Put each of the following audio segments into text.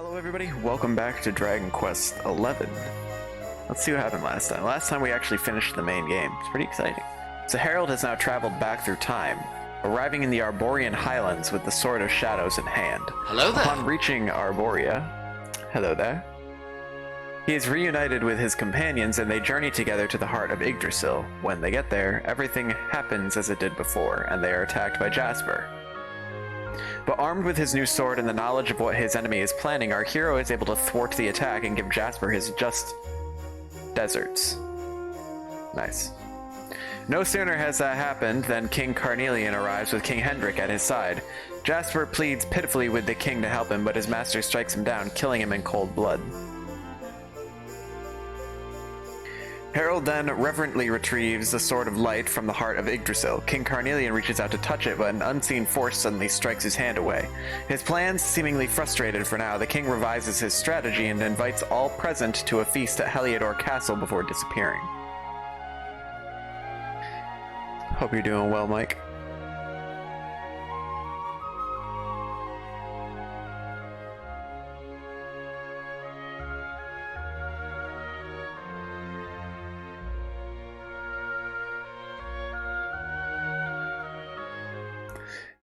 Hello everybody, welcome back to Dragon Quest XI. Let's see what happened last time. Last time we actually finished the main game. It's pretty exciting. So Harold has now traveled back through time, arriving in the Arborian Highlands with the Sword of Shadows in hand. Hello there. Upon reaching Arboria, hello there, he is reunited with his companions and they journey together to the Heart of Yggdrasil. When they get there, everything happens as it did before, and they are attacked by Jasper. But armed with his new sword and the knowledge of what his enemy is planning, our hero is able to thwart the attack and give Jasper his just deserts. Nice. No sooner has that happened than King Carnelian arrives with King Hendrik at his side. Jasper pleads pitifully with the king to help him, but his master strikes him down, killing him in cold blood. Harold then reverently retrieves the Sword of Light from the Heart of Yggdrasil. King Carnelian reaches out to touch it, but an unseen force suddenly strikes his hand away. His plans seemingly frustrated for now, the king revises his strategy and invites all present to a feast at Heliodor Castle before disappearing. Hope you're doing well, Mike.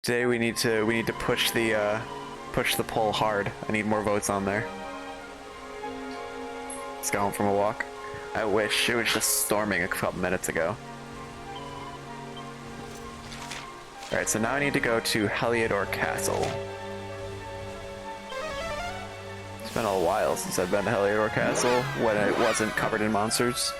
Today we need to push the poll hard. I need more votes on there. Just got home from a walk. I wish it was just storming a couple minutes ago. Alright, so now I need to go to Heliodor Castle. It's been a while since I've been to Heliodor Castle when it wasn't covered in monsters.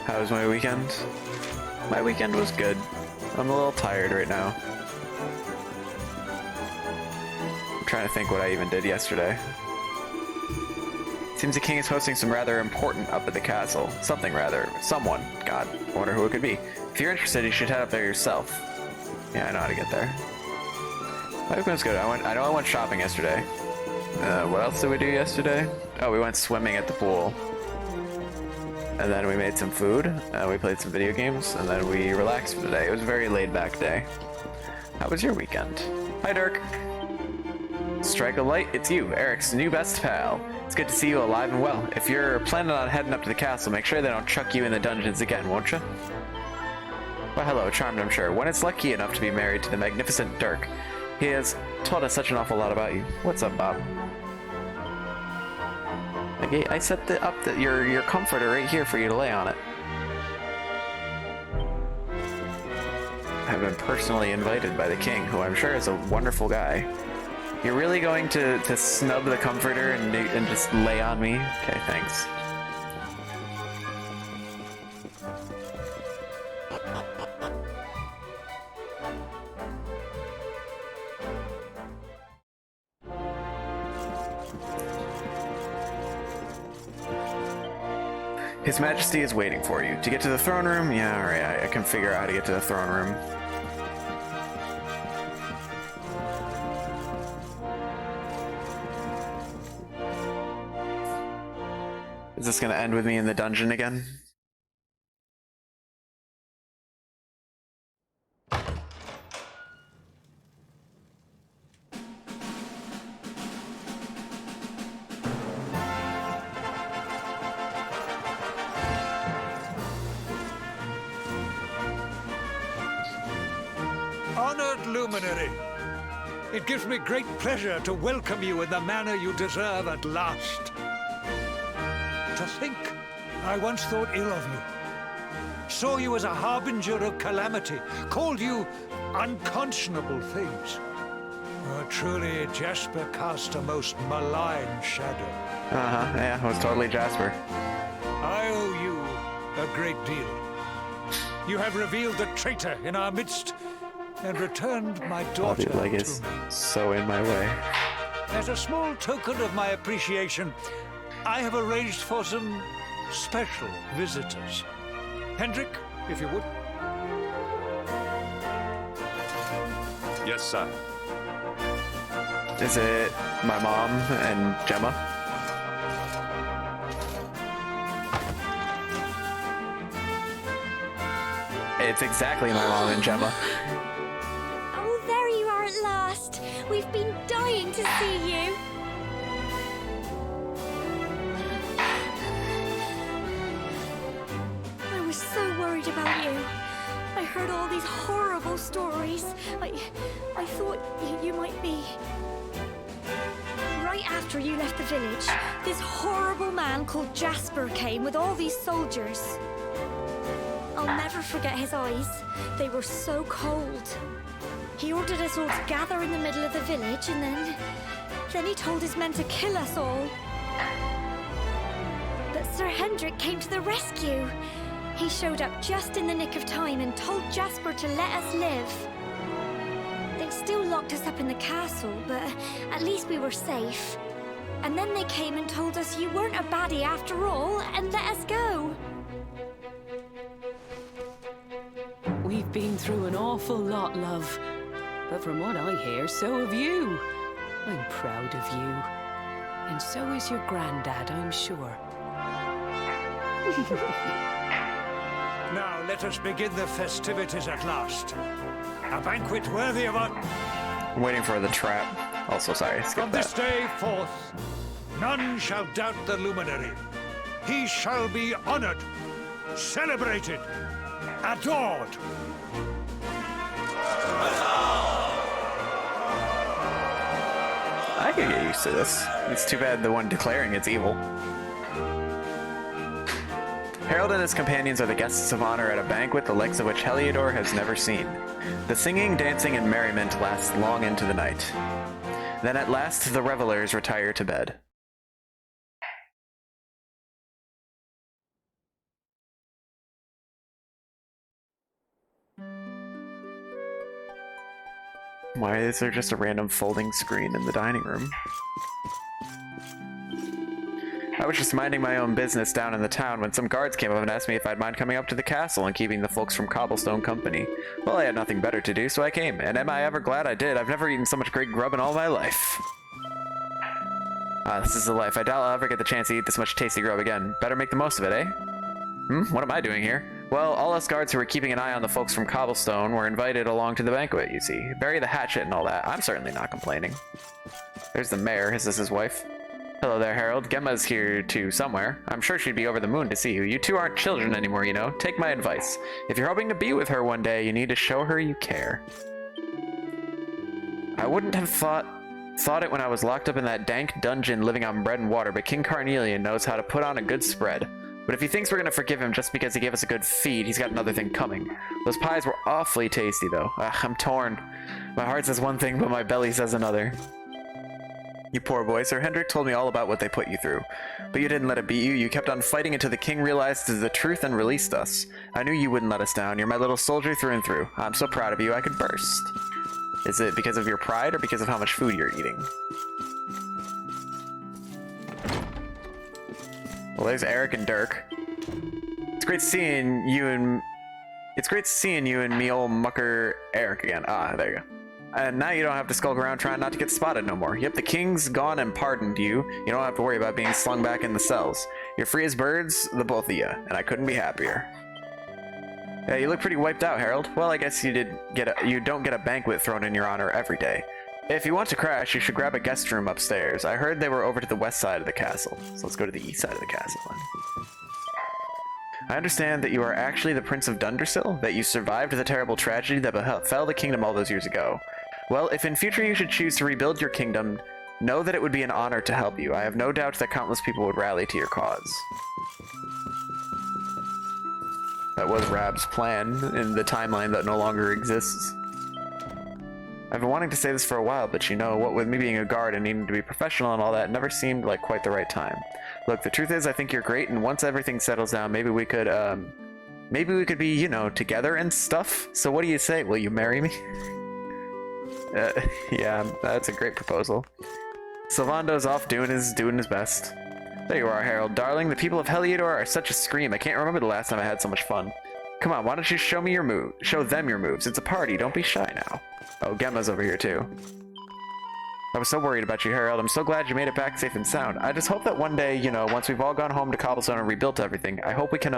How was my weekend? My weekend was good. I'm a little tired right now. I'm trying to think what I even did yesterday. Seems the king is hosting some rather important up at the castle. Someone. God, I wonder who it could be. If you're interested, you should head up there yourself. Yeah, I know how to get there. My weekend was good. I know I went shopping yesterday. What else did we do yesterday? Oh, we went swimming at the pool. And then we made some food, we played some video games, and then we relaxed for the day. It was a very laid-back day. How was your weekend? Hi, Dirk. Strike a light, it's you, Eric's new best pal. It's good to see you alive and well. If you're planning on heading up to the castle, make sure they don't chuck you in the dungeons again, won't you? Well, hello, charmed I'm sure. When it's lucky enough to be married to the magnificent Dirk, he has taught us such an awful lot about you. What's up, Bob? I set your comforter right here for you to lay on it. I've been personally invited by the king, who I'm sure is a wonderful guy. You're really going to snub the comforter and just lay on me? Okay, thanks. His Majesty is waiting for you. To get to the throne room? Yeah, alright, I can figure out how to get to the throne room. Is this gonna end with me in the dungeon again? Honored luminary, it gives me great pleasure to welcome you in the manner you deserve at last. To think, I once thought ill of you. Saw you as a harbinger of calamity, called you unconscionable things. Oh, truly, Jasper cast a most malign shadow. Yeah, it was totally Jasper. I owe you a great deal. You have revealed the traitor in our midst, and returned my daughter Dude, like, to it's me. so in my way. As a small token of my appreciation, I have arranged for some special visitors. Hendrik, if you would. Yes, sir. Is it my mom and Gemma? It's exactly my mom and Gemma. Oh, there you are at last. We've been dying to see you. I was so worried about you. I heard all these horrible stories. I thought you might be... Right after you left the village, this horrible man called Jasper came with all these soldiers. I'll never forget his eyes. They were so cold. He ordered us all to gather in the middle of the village, and then he told his men to kill us all. But Sir Hendrik came to the rescue. He showed up just in the nick of time and told Jasper to let us live. They still locked us up in the castle, but at least we were safe. And then they came and told us you weren't a baddie after all, and let us go. We've been through an awful lot, love. But from what I hear, so have you. I'm proud of you. And so is your granddad, I'm sure. Now let us begin the festivities at last. A banquet worthy of our... I'm waiting for the trap. Also, sorry, skip From this that. day forth, none shall doubt the luminary. He shall be honored, celebrated, adored. I could get used to this. It's too bad the one declaring it's evil. Harold and his companions are the guests of honor at a banquet the likes of which Heliodor has never seen. The singing, dancing, and merriment lasts long into the night. Then at last the revelers retire to bed. Why is there just a random folding screen in the dining room? I was just minding my own business down in the town when some guards came up and asked me if I'd mind coming up to the castle and keeping the folks from Cobblestone company. Well, I had nothing better to do, so I came, and am I ever glad I did? I've never eaten so much great grub in all my life. This is the life. I doubt I'll ever get the chance to eat this much tasty grub again. Better make the most of it, eh? What am I doing here? Well, all us guards who were keeping an eye on the folks from Cobblestone were invited along to the banquet, you see. Bury the hatchet and all that. I'm certainly not complaining. There's the mayor. Is this his wife? Hello there, Harold. Gemma's here, too, somewhere. I'm sure she'd be over the moon to see you. You two aren't children anymore, you know. Take my advice. If you're hoping to be with her one day, you need to show her you care. I wouldn't have thought it when I was locked up in that dank dungeon living on bread and water, but King Carnelian knows how to put on a good spread. But if he thinks we're gonna forgive him just because he gave us a good feed, he's got another thing coming. Those pies were awfully tasty, though. I'm torn. My heart says one thing, but my belly says another. You poor boy. Sir Hendrik told me all about what they put you through. But you didn't let it beat you. You kept on fighting until the king realized the truth and released us. I knew you wouldn't let us down. You're my little soldier through and through. I'm so proud of you, I could burst. Is it because of your pride or because of how much food you're eating? Well, there's Eric and Dirk. It's great seeing you and me old mucker Eric again. Ah, there you go. And now you don't have to skulk around trying not to get spotted no more. Yep, the king's gone and pardoned you. You don't have to worry about being slung back in the cells. You're free as birds, the both of you, and I couldn't be happier. Yeah, you look pretty wiped out, Harold. Well, I guess you don't get a banquet thrown in your honor every day. If you want to crash, you should grab a guest room upstairs. I heard they were over to the west side of the castle, so let's go to the east side of the castle then. I understand that you are actually the Prince of Dundersill, that you survived the terrible tragedy that befell the kingdom all those years ago. Well, if in future you should choose to rebuild your kingdom, know that it would be an honor to help you. I have no doubt that countless people would rally to your cause. That was Rab's plan in the timeline that no longer exists. I've been wanting to say this for a while, but you know, what with me being a guard and needing to be professional and all that, it never seemed like quite the right time. Look, the truth is, I think you're great, and once everything settles down, maybe we could be, you know, together and stuff. So what do you say? Will you marry me? Yeah, that's a great proposal. Sylvando's off doing his best. There you are, Harold. Darling, the people of Heliodor are such a scream. I can't remember the last time I had so much fun. Come on, why don't you show me your move? Show them your moves. It's a party. Don't be shy now. Oh, Gemma's over here too. I was so worried about you, Harold. I'm so glad you made it back safe and sound. I just hope that one day, you know, once we've all gone home to Cobblestone and rebuilt everything, I hope we can,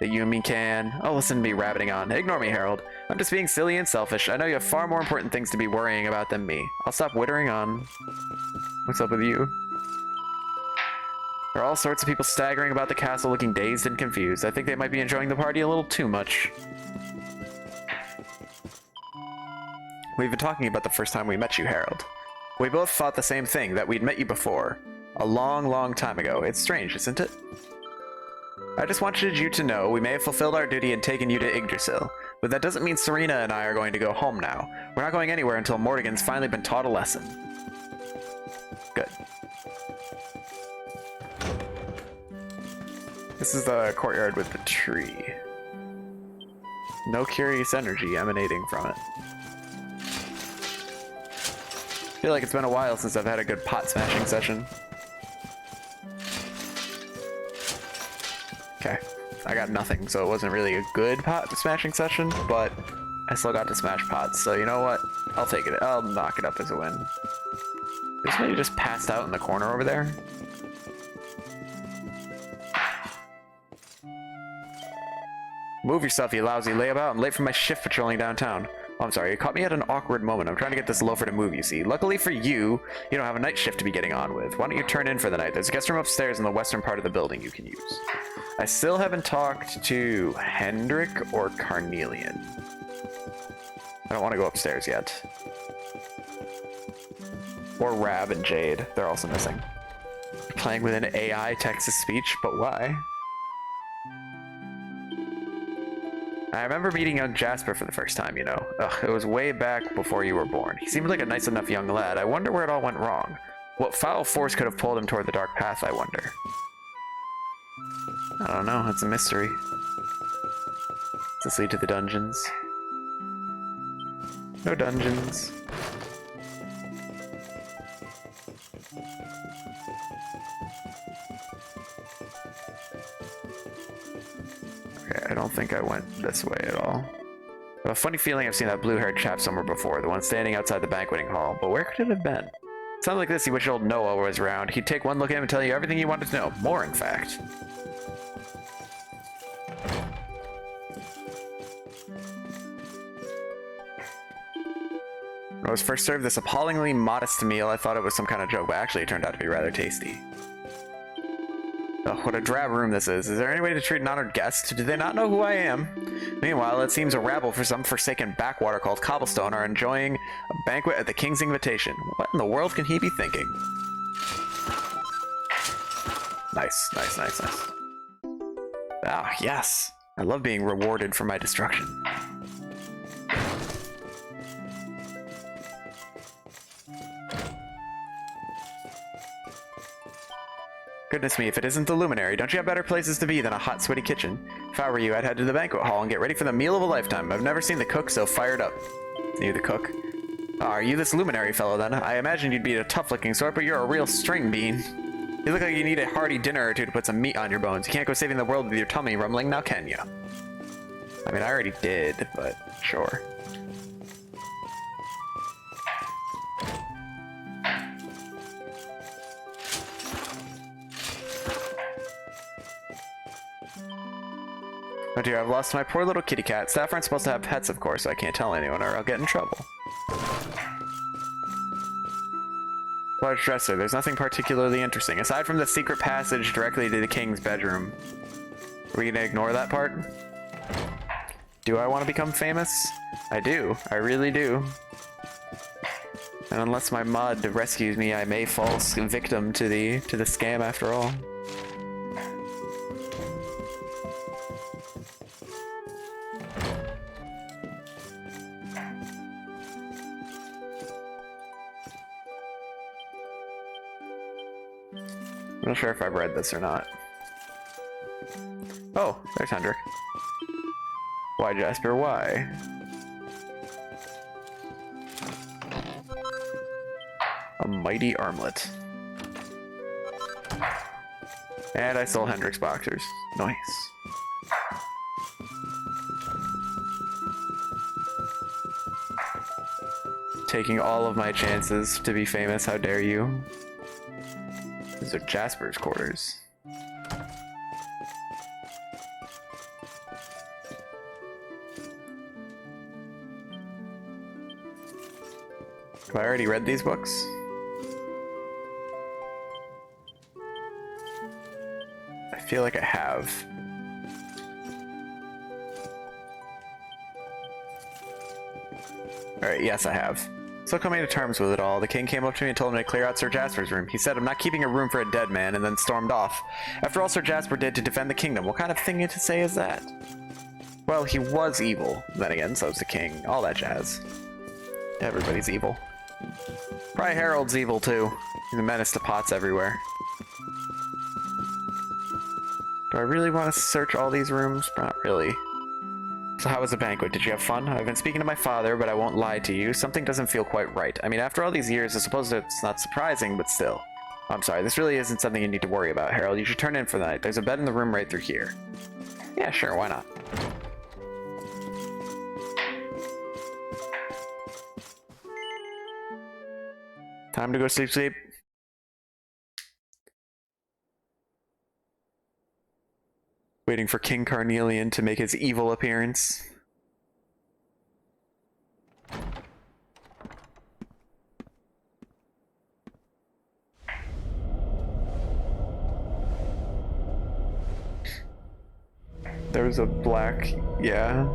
that you and me can... Oh, listen to me rabbiting on. Ignore me, Harold. I'm just being silly and selfish. I know you have far more important things to be worrying about than me. I'll stop wittering on. What's up with you? There are all sorts of people staggering about the castle looking dazed and confused. I think they might be enjoying the party a little too much. We've been talking about the first time we met you, Harold. We both thought the same thing, that we'd met you before. A long, long time ago. It's strange, isn't it? I just wanted you to know we may have fulfilled our duty and taken you to Yggdrasil, but that doesn't mean Serena and I are going to go home now. We're not going anywhere until Mordegon's finally been taught a lesson. Good. This is the courtyard with the tree. No curious energy emanating from it. I feel like it's been a while since I've had a good pot smashing session. Okay, I got nothing, so it wasn't really a good pot smashing session, but I still got to smash pots, so you know what? I'll take it. I'll knock it up as a win. Is somebody just passed out in the corner over there? Move yourself, you lousy layabout. I'm late for my shift patrolling downtown. Oh, I'm sorry, you caught me at an awkward moment. I'm trying to get this loafer to move, you see. Luckily for you, you don't have a night shift to be getting on with. Why don't you turn in for the night? There's a guest room upstairs in the western part of the building you can use. I still haven't talked to Hendrik or Carnelian. I don't want to go upstairs yet. Or Rab and Jade. They're also missing. Playing with an AI text-to-speech, but why? I remember meeting young Jasper for the first time, you know. Ugh, it was way back before you were born. He seemed like a nice enough young lad. I wonder where it all went wrong. What foul force could have pulled him toward the dark path, I wonder. I don't know, it's a mystery. Does this lead to the dungeons? No dungeons. I don't think I went this way at all. I have a funny feeling I've seen that blue-haired chap somewhere before, the one standing outside the banqueting hall, but where could it have been? Sounds like this, you wish old Noah was around. He'd take one look at him and tell you everything you wanted to know. More, in fact. When I was first served this appallingly modest meal, I thought it was some kind of joke, but actually it turned out to be rather tasty. Oh, what a drab room this is. Is there any way to treat an honored guest? Do they not know who I am? Meanwhile, it seems a rabble for some forsaken backwater called Cobblestone are enjoying a banquet at the king's invitation. What in the world can he be thinking? Nice, nice, nice, nice. Ah, yes. I love being rewarded for my destruction. Goodness me, if it isn't the Luminary, don't you have better places to be than a hot, sweaty kitchen? If I were you, I'd head to the banquet hall and get ready for the meal of a lifetime. I've never seen the cook so fired up. You the cook? Oh, are you this Luminary fellow then? I imagined you'd be a tough-looking sort, but you're a real string bean. You look like you need a hearty dinner or two to put some meat on your bones. You can't go saving the world with your tummy rumbling, now can you? I mean, I already did, but sure. Oh dear, I've lost my poor little kitty cat. Staff aren't supposed to have pets, of course, so I can't tell anyone or I'll get in trouble. Large dresser. There's nothing particularly interesting. Aside from the secret passage directly to the king's bedroom. Are we gonna ignore that part? Do I want to become famous? I do. I really do. And unless my mod rescues me, I may fall victim to the scam after all. I'm not sure if I've read this or not. Oh, there's Hendrik. Why, Jasper, why? A mighty armlet. And I stole Hendrik's boxers. Nice. taking all of my chances to be famous. How dare you? These are Jasper's quarters. Have I already read these books? I feel like I have. Alright, yes I have. So coming to terms with it all, the king came up to me and told me to clear out Sir Jasper's room. He said, I'm not keeping a room for a dead man, and then stormed off. After all Sir Jasper did to defend the kingdom, what kind of thing to say is that? Well, he was evil. Then again, so's the king. All that jazz. Everybody's evil. Probably Harold's evil too. He's a menace to pots everywhere. Do I really want to search all these rooms? Not really. So how was the banquet? Did you have fun? I've been speaking to my father, but I won't lie to you. Something doesn't feel quite right. I mean, after all these years, I suppose it's not surprising, but still. I'm sorry, this really isn't something you need to worry about, Harold. You should turn in for the night. There's a bed in the room right through here. Yeah, sure, why not? Time to go sleep. Waiting for King Carnelian to make his evil appearance. There's a black, yeah.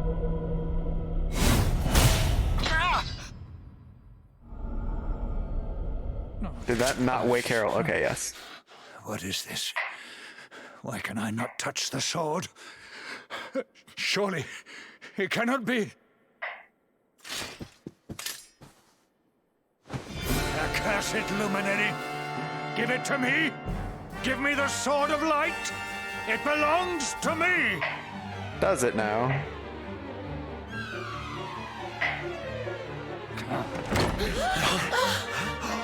Did that not wake Harold? Okay, yes. What is this? Why can I not touch the sword? Surely it cannot be. Accursed luminary! Give it to me! Give me the sword of light! It belongs to me! Does it now?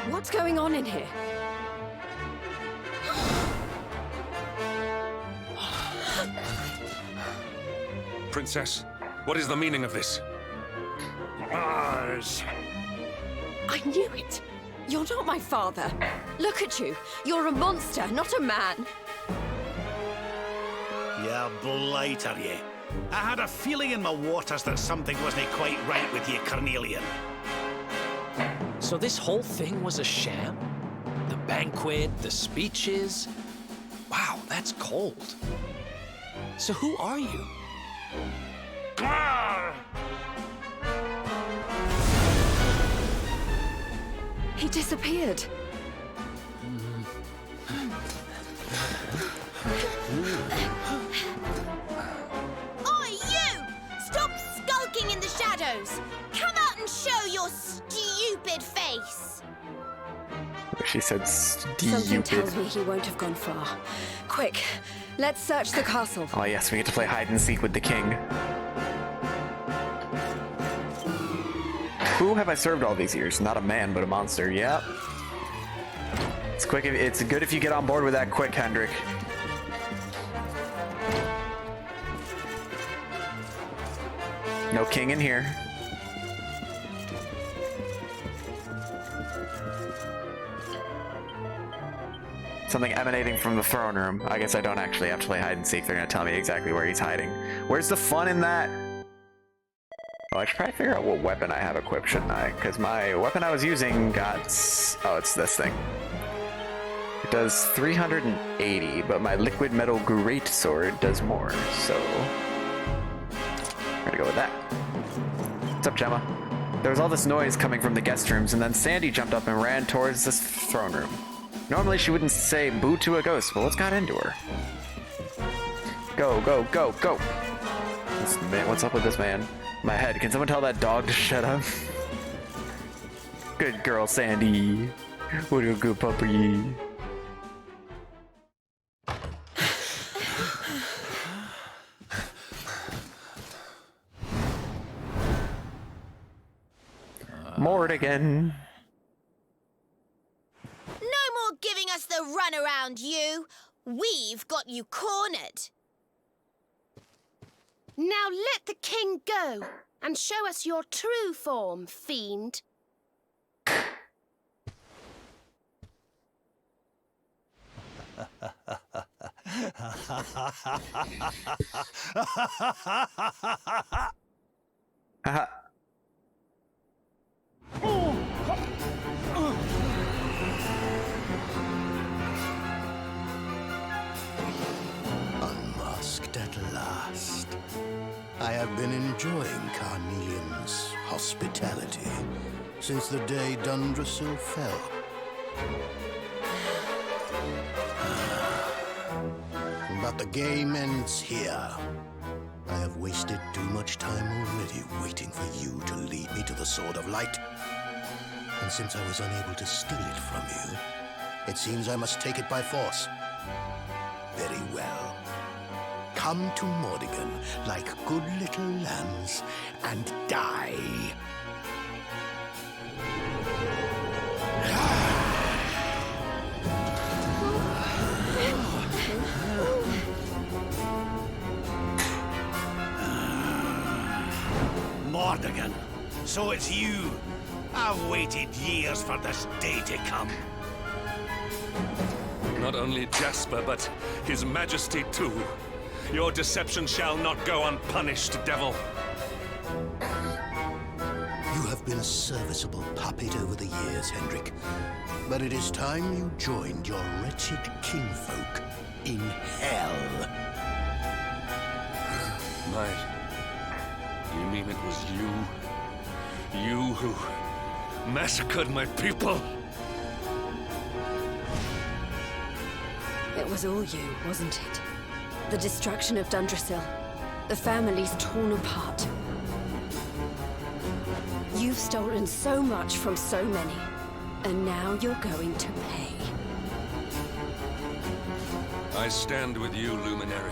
What's going on in here? Princess, what is the meaning of this? Mars! I knew it! You're not my father. Look at you. You're a monster, not a man. You blighter, you. I had a feeling in my waters that something wasn't quite right with you, Carnelian. So this whole thing was a sham? The banquet, the speeches? Wow, that's cold. So who are you? He disappeared. Oi, you! Stop skulking in the shadows! Come out and show your stupid face! She said Something tells me he won't have gone far. Quick, let's search the castle. Oh yes, we get to play hide and seek with the king. Who have I served all these years? Not a man, but a monster. Yep. It's quick. It's good if you get on board with that quick, Hendrik. No king in here. Something emanating from the throne room. I guess I don't actually have to play hide and seek. They're gonna tell me exactly where he's hiding. Where's the fun in that? Oh, I should probably figure out what weapon I have equipped, shouldn't I? Because my weapon I was using got... Oh, it's this thing. It does 380, but my liquid metal greatsword does more, so... I'm gonna go with that. What's up, Gemma? There was all this noise coming from the guest rooms, and then Sandy jumped up and ran towards this throne room. Normally she wouldn't say boo to a ghost, but what's got into her? Go, go, go, go! This man, what's up with this man? My head, can someone tell that dog to shut up? Good girl, Sandy. What a good puppy. Mordegon. No more giving us the runaround, you! We've got you cornered! Now let the king go and show us your true form, fiend. Haha. Unmasked at last. I have been enjoying Carnelian's hospitality since the day Yggdrasil fell. But the game ends here. I have wasted too much time already waiting for you to lead me to the Sword of Light. And since I was unable to steal it from you, it seems I must take it by force. Very well. Come to Mordegon like good little lambs and die. Mordegon, so it's you. I've waited years for this day to come. Not only Jasper, but His Majesty too. Your deception shall not go unpunished, devil. You have been a serviceable puppet over the years, Hendrik. But it is time you joined your wretched kinfolk in hell. Mate, you mean it was you? You who massacred my people? It was all you, wasn't it? The destruction of Yggdrasil. The families torn apart. You've stolen so much from so many. And now you're going to pay. I stand with you, Luminary.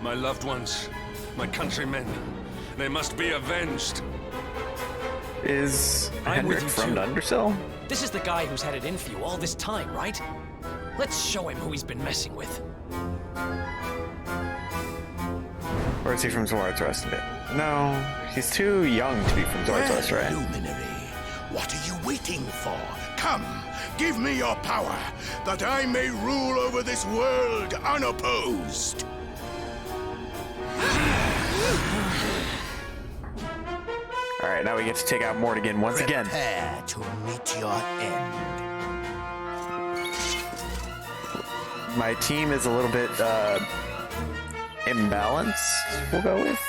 My loved ones, my countrymen, they must be avenged. Is I'm with Hendrik you from too. Yggdrasil? This is the guy who's had it in for you all this time, right? Let's show him who he's been messing with. Or is he from Zwaard's No, he's too young to be from Zwaard's, right? Luminary, what are you waiting for? Come, give me your power, that I may rule over this world unopposed. Alright, now we get to take out Mordegon once again. Prepare to meet your end. My team is a little bit imbalanced, we'll go with.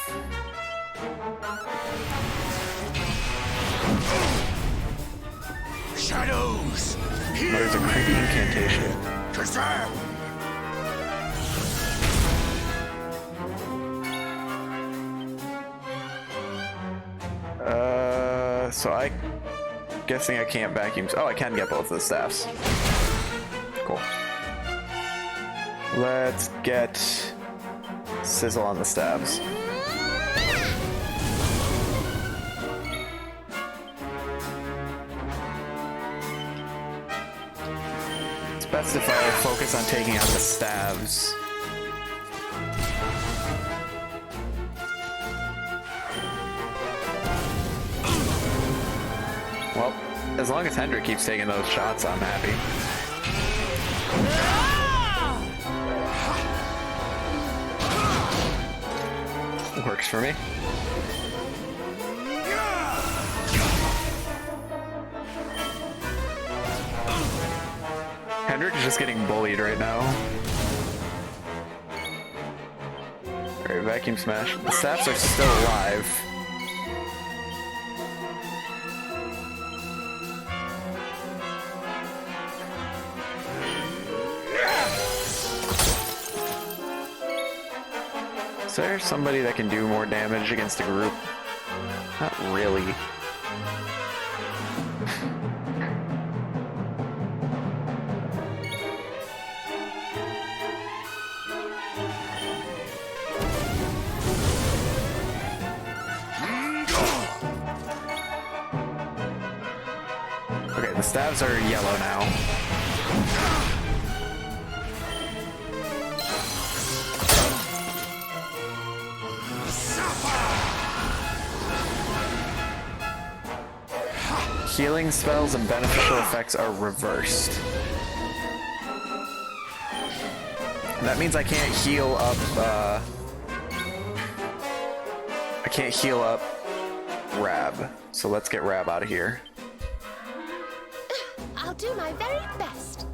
Shadows, hear There's a creepy incantation. Shazam! So I guessing I can't vacuum. Oh, I can get both of the staffs. Cool. Let's get sizzle on the staves. It's best if I focus on taking out the staves. Well, as long as Hendrik keeps taking those shots, I'm happy. Works for me. Hendrik is just getting bullied right now. Alright, vacuum smash. The staffs are still alive. Is there somebody that can do more damage against a group? Not really. Okay, the staves are yellow now. Healing spells and beneficial effects are reversed. That means I can't heal up, I can't heal up Rab. So let's get Rab out of here. I'll do my very best.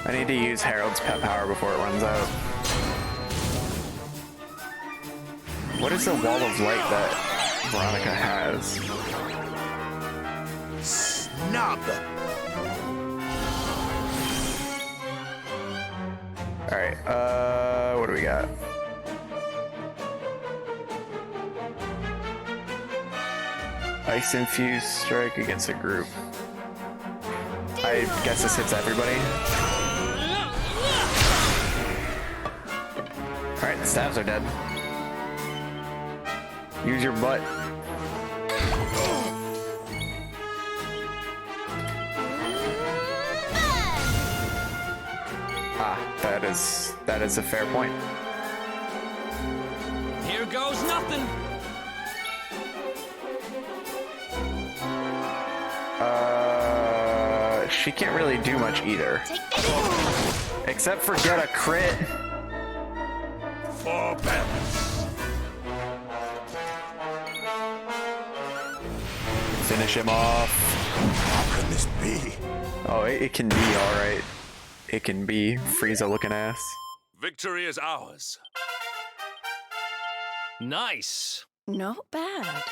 I need to use Harold's pet power before it runs out. What is the wall of light that Veronica has? Snub! Alright, what do we got? Ice infused strike against a group. I guess this hits everybody. Alright, the stabs are dead. Use your butt. Ah, that is a fair point. Here goes nothing. She can't really do much either. Except for get a crit. For balance. Finish him off. How can this be? Oh, it can be alright. It can be. Frieza looking ass. Victory is ours. Nice. Not bad.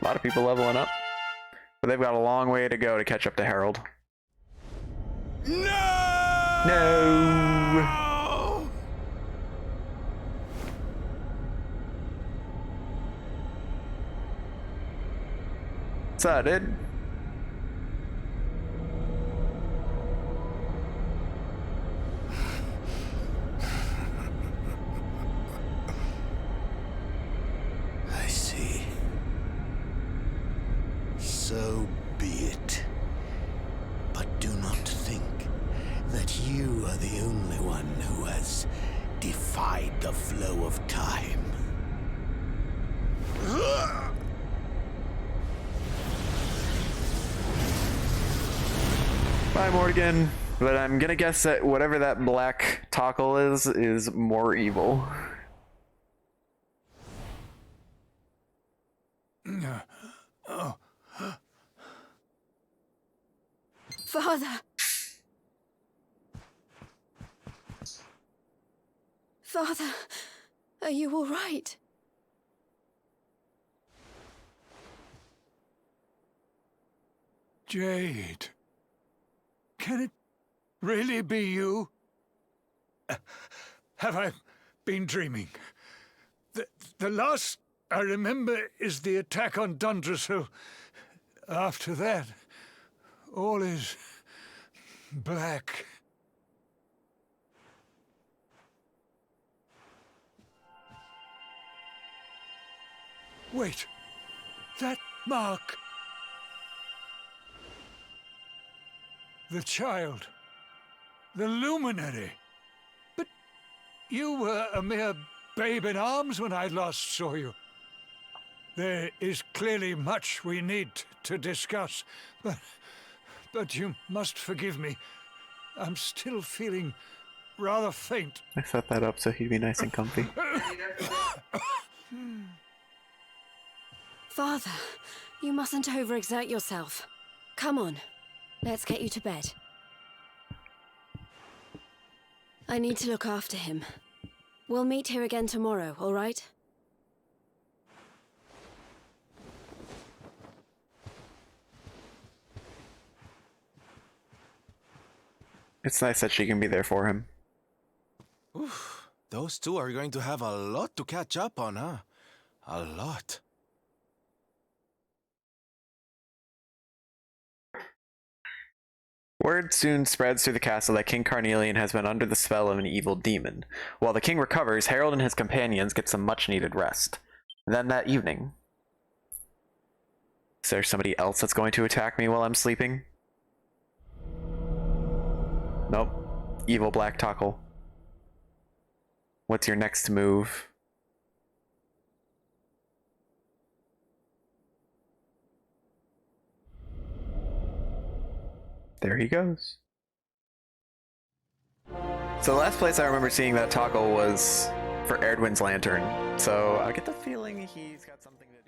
A lot of people leveling up. But they've got a long way to go to catch up to Harold. No! No! What's that, dude? I see. So be it. But do not think that you are the only one who has defied the flow of time. Bye, Mordegon. But I'm gonna guess that whatever that black toggle is more evil. Father! Father, are you all right? Jade. Can it really be you? Have I been dreaming? The last I remember is the attack on Yggdrasil. After that, all is black. Wait, that mark. The child. The luminary. But you were a mere babe in arms when I last saw you. There is clearly much we need to discuss, but you must forgive me. I'm still feeling rather faint. I set that up so he'd be nice and comfy. Father, you mustn't overexert yourself. Come on, let's get you to bed. I need to look after him. We'll meet here again tomorrow, all right? It's nice that she can be there for him. Oof, those two are going to have a lot to catch up on, huh? A lot. Word soon spreads through the castle that King Carnelian has been under the spell of an evil demon. While the king recovers, Harold and his companions get some much-needed rest. Then that evening, there's somebody else that's going to attack me while I'm sleeping. Nope. Evil Black Toggle. What's your next move? There he goes. So the last place I remember seeing that toggle was for Erdwin's Lantern. So I get the feeling he's got something to